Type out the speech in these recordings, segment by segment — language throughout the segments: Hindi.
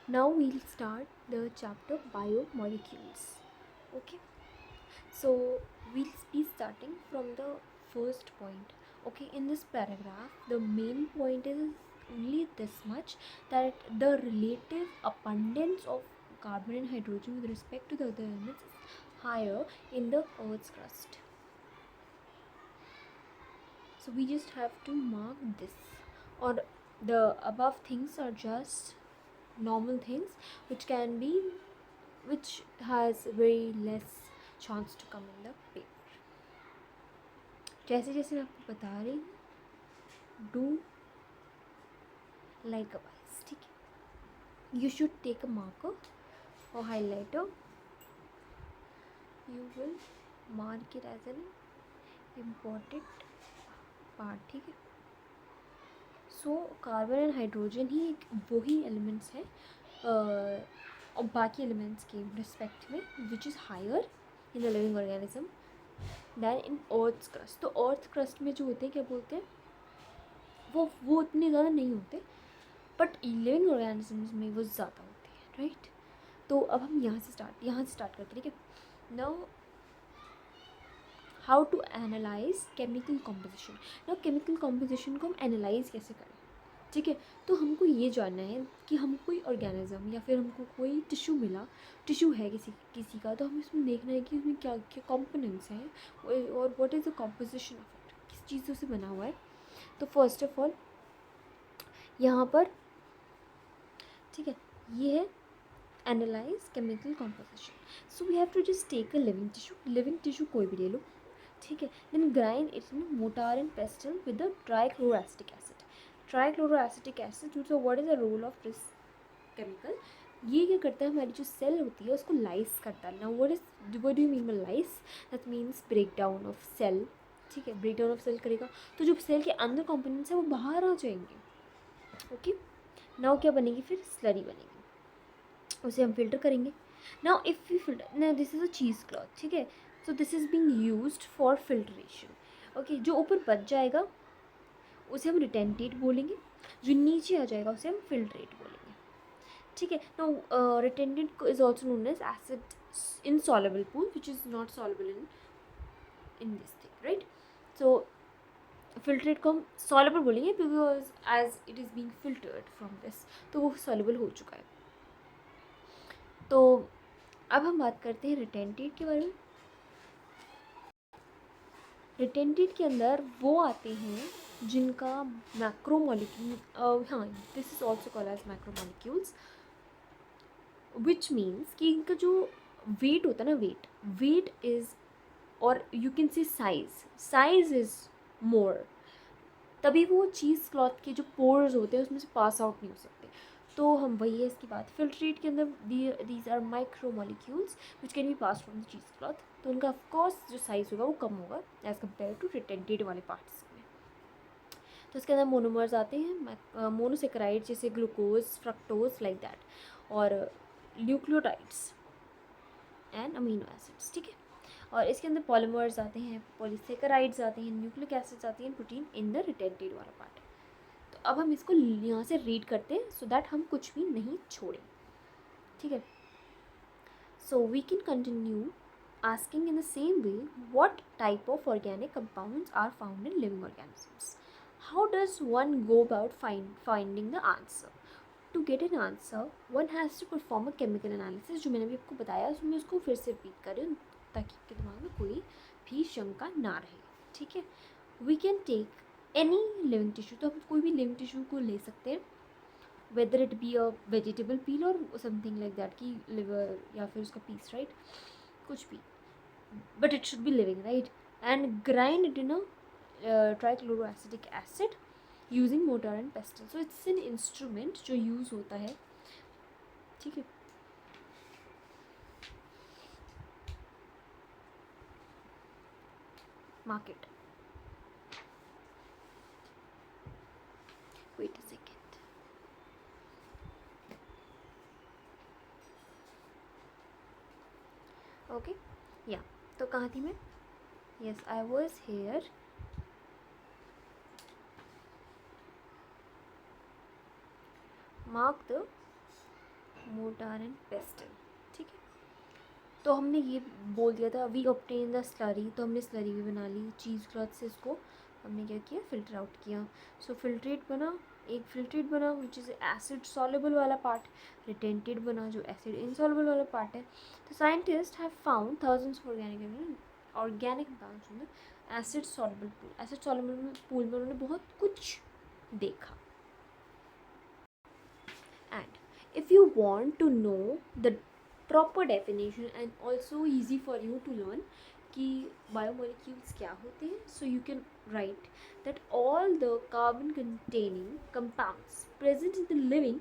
Now we'll start the chapter biomolecules. Okay, so we'll be starting from the first point. Okay, in this paragraph, the main point is only this much, that the relative abundance of carbon and hydrogen with respect to the other elements is higher in the Earth's crust. So we just have to mark this, or the above things are just normal things which can be, which has very less chance to come in the paper. जैसे जैसे मैं आपको बता रही हूँ, डू लाइक अ वाइज, ठीक है. You should take a marker और highlighter. You will mark it as an important part, ठीक है. सो कार्बन एंड हाइड्रोजन ही एक वही एलिमेंट्स हैं और बाकी एलिमेंट्स के रिस्पेक्ट में which is higher in the living organism than in earth crust. तो अर्थ क्रस्ट में जो होते हैं, क्या बोलते हैं, वो उतने ज़्यादा नहीं होते, बट लिविंग ऑर्गेनिजम्स में वो ज़्यादा होते हैं, राइट. तो अब हम यहाँ से स्टार्ट करते हैं, ठीक है. Now how to analyse chemical composition. Now chemical composition को हम एनालाइज कैसे करें, ठीक है. तो हमको ये जानना है कि हम कोई ऑर्गेनिज्म या फिर हमको कोई टिश्यू है किसी किसी का, तो हमें इसमें देखना है कि उसमें क्या क्या कंपोनेंट्स हैं और what is the composition of it, किस चीज़ों से बना हुआ है. तो फर्स्ट ऑफ ऑल यहाँ पर, ठीक है, ये है analyse chemical composition. So we have to just take a living tissue कोई भी ले लो, ठीक है. Then grind it in mortar and pestle with the trichloroacetic acid. Trichloroacetic acid, so what is the role of this chemical. ये क्या करता है, हमारी जो सेल होती है उसको लाइस करता है. Now what do you mean by lyse. That means break down of cell, ठीक है. ब्रेक डाउन ऑफ सेल करेगा तो जो सेल के अंदर कंपोनेंट्स है वो बाहर आ जाएंगे. ओके, नाउ क्या बनेगी, फिर स्लरी बनेगी, उसे हम फिल्टर करेंगे. Now if you filter, now this is a cheese cloth, ठीक है. So this is being used for filtration. Okay, जो ऊपर बच जाएगा उसे हम रिटेंटेट बोलेंगे, जो नीचे आ जाएगा उसे हम फिल्ट्रेट बोलेंगे, ठीक है. Now retentate is also known as acid insoluble pool which is not soluble in this thing, right. So filtrate को हम सॉलेबल बोलेंगे because as it is being filtered from this, तो वो सॉलेबल हो चुका है. तो अब हम बात करते हैं रिटेंटेट के बारे में. रिटेंटेट के अंदर वो आते हैं जिनका मैक्रोमोलिक्यूल, हाँ, this is also called as macromolecules, which means कि इनका जो वेट होता है ना, वेट इज़, और you can see size is more, तभी वो चीज़ क्लॉथ के जो पोर्स होते हैं उसमें से पास आउट नहीं हो सकते. तो हम वही है इसकी बात. फिल्ट्रेट के अंदर these are micro molecules which can be pass from the cheese cloth. तो उनका ऑफकोर्स जो साइज़ होगा वो कम होगा एज़ कम्पेयर टू रिटेंटेड वाले पार्ट्स में. तो इसके अंदर मोनोमर्स आते हैं, मोनोसेक्राइड जैसे ग्लूकोज, फ्रक्टोज, लाइक दैट, और न्यूक्लियोटाइड्स एंड अमीनो एसिड्स, ठीक है. और इसके अंदर पॉलीमर्स आते हैं, पॉलीसेकेराइड्स आते हैं, न्यूक्लिक एसिड्स आती हैं, प्रोटीन इन द रिटेंटेड वाला पार्ट. तो अब हम इसको यहाँ से रीड करते हैं सो दैट हम कुछ भी नहीं छोड़ें, ठीक है. So we can continue asking in the same way, what type of organic compounds are found in living organisms. How does one go about finding the answer? To get an answer, one has to perform a chemical analysis. जो मैंने अभी आपको बताया मैं उसको फिर से रिपीट कर रही हूँ ताकि आपके दिमाग में कोई भी शंका ना रहे, ठीक है. We can take any living tissue, तो हम कोई भी लिविंग टिश्यू को ले सकते हैं, whether it be a vegetable peel or something like that, की लिवर या फिर उसका पीस, राइट, कुछ भी, but it should be living, right, and grind it in a trichloroacetic acid using mortar and pestle. So it's an instrument जो यूज़ होता है, ठीक है. Market. Wait a second. Okay, yeah. तो कहाँ थी मैं? Yes, I was here. Mark the mortar and pastel, ठीक है। तो हमने ये बोल दिया था वी ऑब्टेन द स्लरी, तो हमने स्लरी भी बना ली चीज़ क्लॉथ से, इसको हमने क्या किया, फिल्टर आउट किया। सो फिल्ट्रेट बना, एक फिल्ट्रेट बना विच इज़ एसिड सॉल्युबल वाला पार्ट, रिटेंटेड बना जो एसिड इनसॉल्युबल वाला पार्ट है। तो scientist have found thousands of organic compounds in the acid soluble pool. Acid soluble pool में उन्होंने बहुत कुछ देखा। And if you want to know the proper definition and also easy for you to learn कि biomolecules क्या होते हैं, so you can write that all the carbon containing compounds present in the living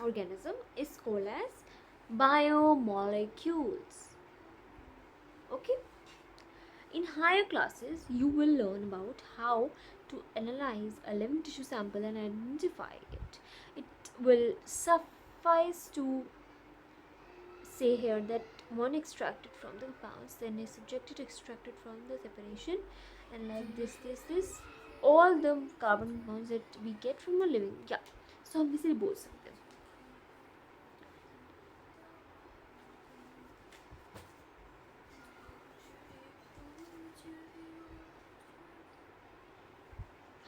organism is called as biomolecules. Okay. In higher classes, you will learn about how to analyze a living tissue sample and identify it. It will suffice to say here that one extracted from the compounds, then is subjected to extracted from the separation, and like this, all the carbon compounds that we get from a living, yeah. So हम इसे बोल सकते हैं.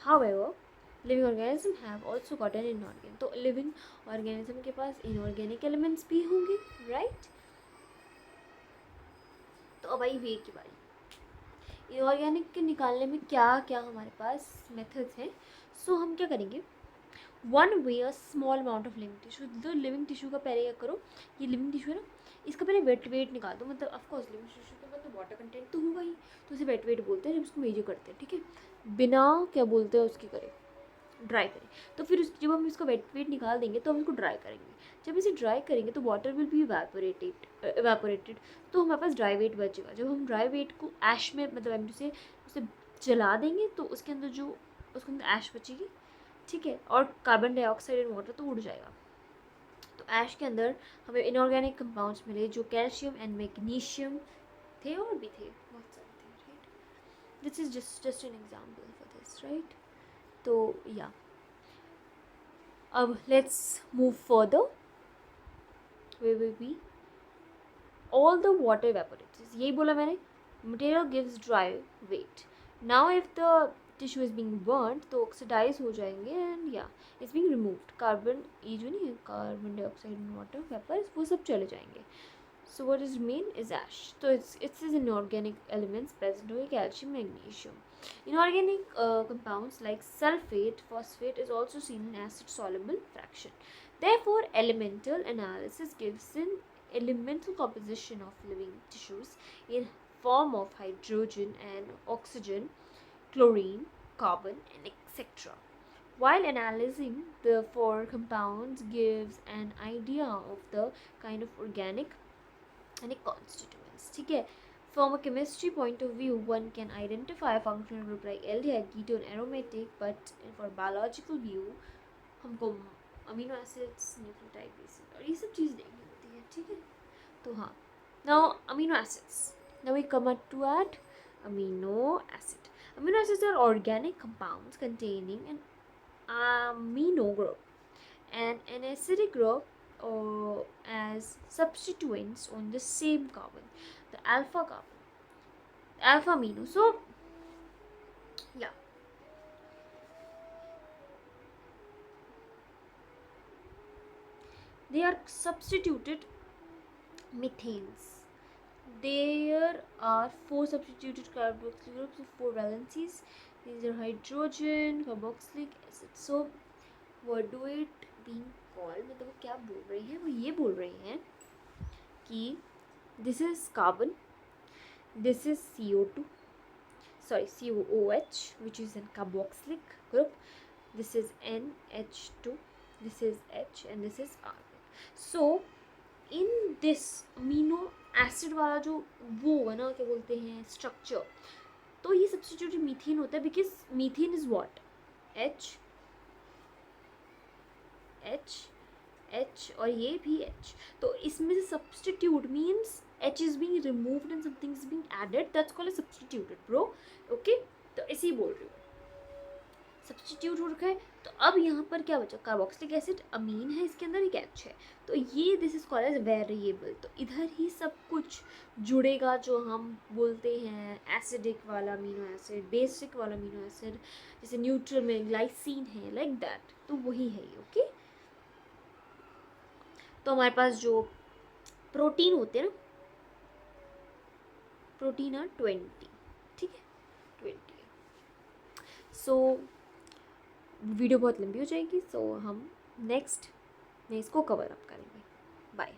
However, living organisms have also got an inorganic. तो living organism के पास inorganic elements भी होंगे, right? तो अब आई वे की बारी। इनऑर्गेनिक के निकालने में क्या क्या हमारे पास मेथड्स हैं। सो हम क्या करेंगे, one way a small amount of living tissue. तो लिविंग टिश्यू का पहले क्या करो, ये लिविंग टिश्यू है ना, इसका पहले वेट निकाल दो। मतलब ऑफकोर्स लिविंग टिश्यू के बाद तो वाटर कंटेंट तो होगा ही, तो उसे वेट बोलते हैं जब उसको मेजर करते हैं, ठीक है, बिना क्या बोलते हैं उसकी करें, ड्राई करें। तो फिर जब हम इसका वेट निकाल देंगे तो हम इसको ड्राई करेंगे। जब इसे ड्राई करेंगे तो वाटर विल बी इवेपोरेटेड, तो हमारे पास ड्राई वेट बचेगा। जब हम ड्राई वेट को ऐश में मतलब एम से उसे जला देंगे तो उसके अंदर जो उसके अंदर ऐश बचेगी, ठीक है, और कार्बन डाइऑक्साइड एंड वाटर तो उड़ जाएगा। तो ऐश के अंदर हमें इनऑर्गेनिक कंपाउंड्स मिले जो कैल्शियम एंड मैग्नीशियम थे, और भी थे बहुत सारे थे, right. This is just an example for this, right. तो या अब let's move further, way will be all the water evaporates. यही बोला मैंने, material gives dry weight. Now if the tissue is being burnt तो oxidize हो जाएंगे and yeah it's being removed. Carbon ये जो नहीं है, carbon dioxide and water vapors वो सब चले जाएंगे. So what is remain is ash. So it's inorganic elements present होंगे, calcium, magnesium. Inorganic compounds like sulfate, phosphate is also seen in acid soluble fraction. Therefore elemental analysis gives an elemental composition of living tissues in form of hydrogen and oxygen, chlorine, carbon, and etc. While analyzing the four compounds gives an idea of the kind of organic and constituents, ठीक है। From a chemistry point of view, one can identify a functional group like aldehyde, ketone, aromatic, but for biological view, हमको अमीनो एसिड्स, न्यूक्लियोटाइड बेसिस और ये सब चीज़ देखनी होती है, ठीक है। तो हाँ, now amino acids. Now we come to at amino acid. Amino acids are organic compounds containing an amino group and an acidic group as substituents on the same carbon, the alpha carbon, alpha amino. So yeah, they are substituted methanes. There are four substituted carboxylic groups with four valencies. These are hydrogen, carboxylic acid. So what do it being called, मतलब वो क्या बोल रही है, वो ये बोल रही हैं कि this is carbon, this is CO2, sorry COOH, which is a carboxylic group, this is NH2, this is H, and this is R. So in this amino acid वाला जो वो है ना, क्या बोलते हैं, स्ट्रक्चर, तो ये सब्स्टिट्यूटेड मीथेन होता है because methane is what, H H H और ये भी एच, तो इसमें से substitute means H is being removed and something is being added, that's called substituted bro, okay. तो ऐसे ही बोल रही हूँ, सब्स्टिट्यूट हो रखा है। तो अब यहाँ पर क्या बचा, कार्बोक्सिलिक एसिड अमीन है, इसके अंदर एक एच है, तो ये this is called as variable. तो इधर ही सब कुछ जुड़ेगा जो हम बोलते हैं एसिडिक वाला अमीनो एसिड, बेसिक वाला अमीनो एसिड, जैसे न्यूट्रल में ग्लाइसिन है, लाइक दैट, तो वही है ये। ओके, तो हमारे पास जो प्रोटीन होते हैं ना, प्रोटीन आर 20, ठीक है, 20। सो वीडियो बहुत लंबी हो जाएगी, सो हम नेक्स्ट में इसको कवर अप करेंगे। बाय।